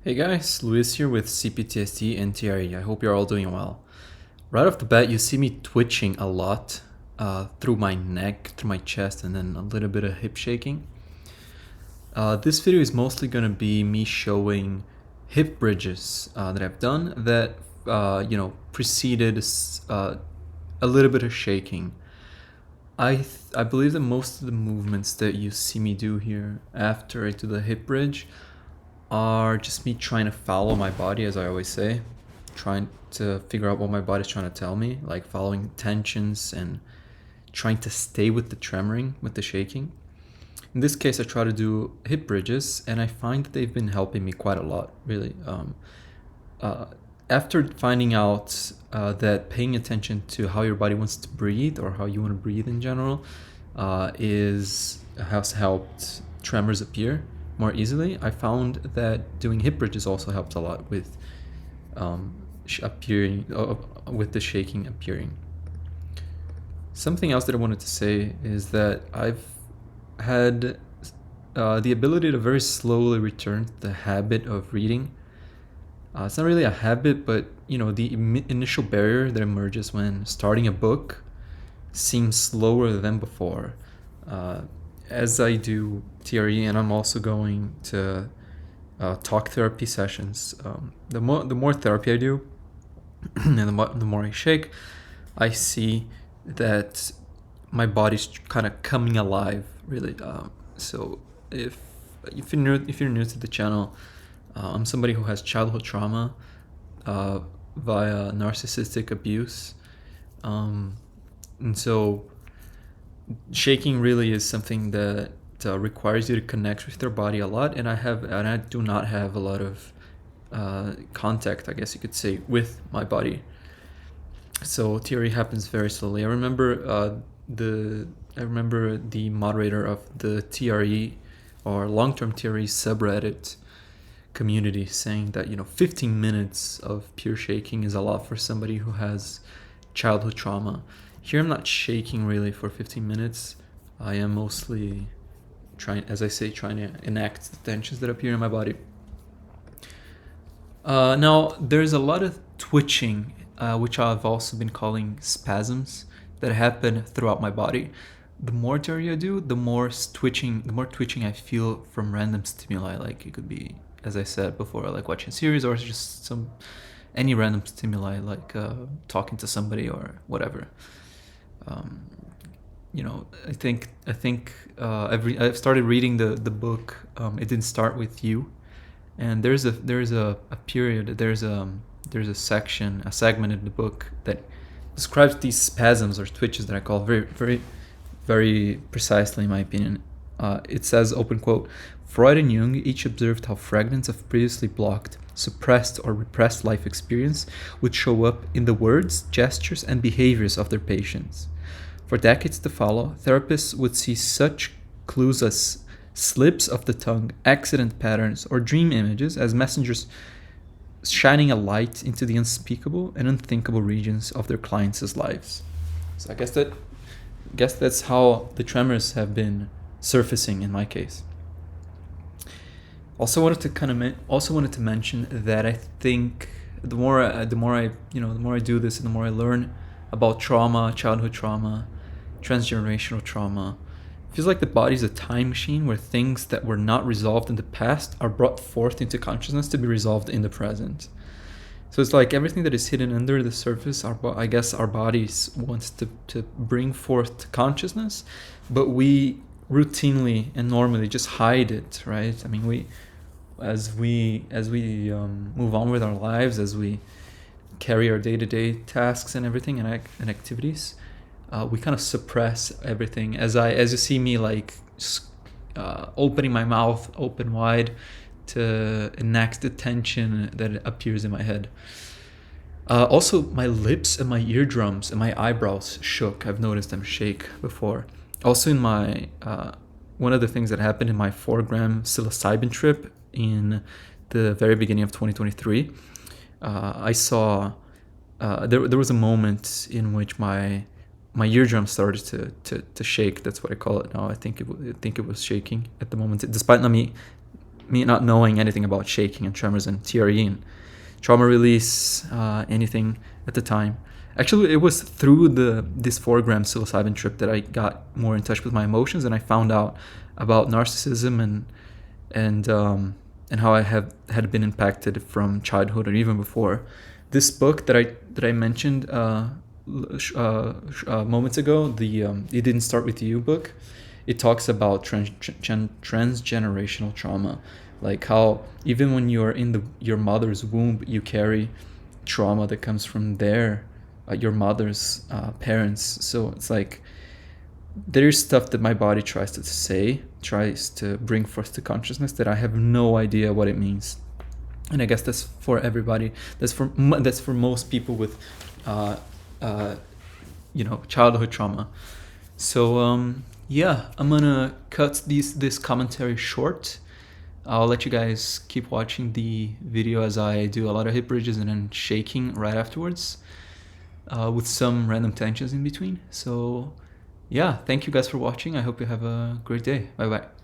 Hey guys, Luis here with CPTSD and TRE. I hope you're all doing well. Right off the bat, you see me twitching a lot through my neck, through my chest, and then a little bit of hip shaking. This video is mostly going to be me showing hip bridges that I've done that, preceded a little bit of shaking. I believe that most of the movements that you see me do here after I do the hip bridge are just me trying to follow my body, as I always say, trying to figure out what my body's trying to tell me, like following tensions and trying to stay with the tremoring, with the shaking. In this case, I try to do hip bridges, and I find that they've been helping me quite a lot, really. After finding out that paying attention to how your body wants to breathe, or how you want to breathe in general, has helped tremors appear more easily, I found that doing hip bridges also helped a lot with with the shaking appearing. Something else that I wanted to say is that I've had the ability to very slowly return to the habit of reading. It's not really a habit, but the initial barrier that emerges when starting a book seems slower than before. As I do TRE, and I'm also going to talk therapy sessions. The more therapy I do, and the more I shake, I see that my body's kind of coming alive, really. So if you're new to the channel, I'm somebody who has childhood trauma via narcissistic abuse, and so shaking really is something that requires you to connect with your body a lot, and I do not have a lot of contact, I guess you could say, with my body. So TRE happens very slowly. I remember the moderator of the TRE or long-term TRE subreddit community saying that 15 minutes of pure shaking is a lot for somebody who has childhood trauma. Here I'm not shaking really for 15 minutes. I am mostly trying to enact the tensions that appear in my body. Now, there's a lot of twitching, which I've also been calling spasms, that happen throughout my body. The more TRE I do, the more twitching I feel from random stimuli. Like it could be, as I said before, like watching a series, or just any random stimuli, like talking to somebody or whatever. I've started reading the book. It didn't start with you, and there's a period. There's a segment in the book that describes these spasms or twitches that I call very, very, very precisely, in my opinion. It says, open quote, Freud and Jung each observed how fragments of previously blocked, suppressed, or repressed life experience would show up in the words, gestures, and behaviors of their patients. For decades to follow, therapists would see such clues as slips of the tongue, accident patterns, or dream images as messengers shining a light into the unspeakable and unthinkable regions of their clients' lives. So I guess that's how the tremors have been surfacing in my case. Also wanted to mention that I think the more I do this, and the more I learn about trauma, childhood trauma, transgenerational trauma, it feels like the body's a time machine where things that were not resolved in the past are brought forth into consciousness to be resolved in the present. So it's like everything that is hidden under the surface, our bodies wants to bring forth to consciousness, but we routinely and normally just hide it, right? I mean, as we move on with our lives, as we carry our day-to-day tasks and everything and activities, we kind of suppress everything. As you see me like opening my mouth open wide to enact the tension that appears in my head. Also, my lips and my eardrums and my eyebrows shook. I've noticed them shake before. Also, in my one of the things that happened in my 4-gram psilocybin trip in the very beginning of 2023, I saw there was a moment in which my eardrum started to shake. That's what I call it now. I think it was shaking at the moment, despite not me me not knowing anything about shaking and tremors and TRE and trauma release, anything at the time. Actually, it was through this 4-gram psilocybin trip that I got more in touch with my emotions, and I found out about narcissism and how I had been impacted from childhood or even before. This book that I mentioned moments ago, the "It Didn't Start With You" book, it talks about transgenerational trauma, like how even when you're in your mother's womb, you carry trauma that comes from your mother's parents. So it's like there's stuff that my body tries to bring forth to consciousness that I have no idea what it means. And I guess that's for everybody. That's for most people with childhood trauma. So yeah, I'm gonna cut this commentary short. I'll let you guys keep watching the video as I do a lot of hip bridges and then shaking right afterwards, with some random tensions in between. So yeah, thank you guys for watching. I hope you have a great day. Bye bye.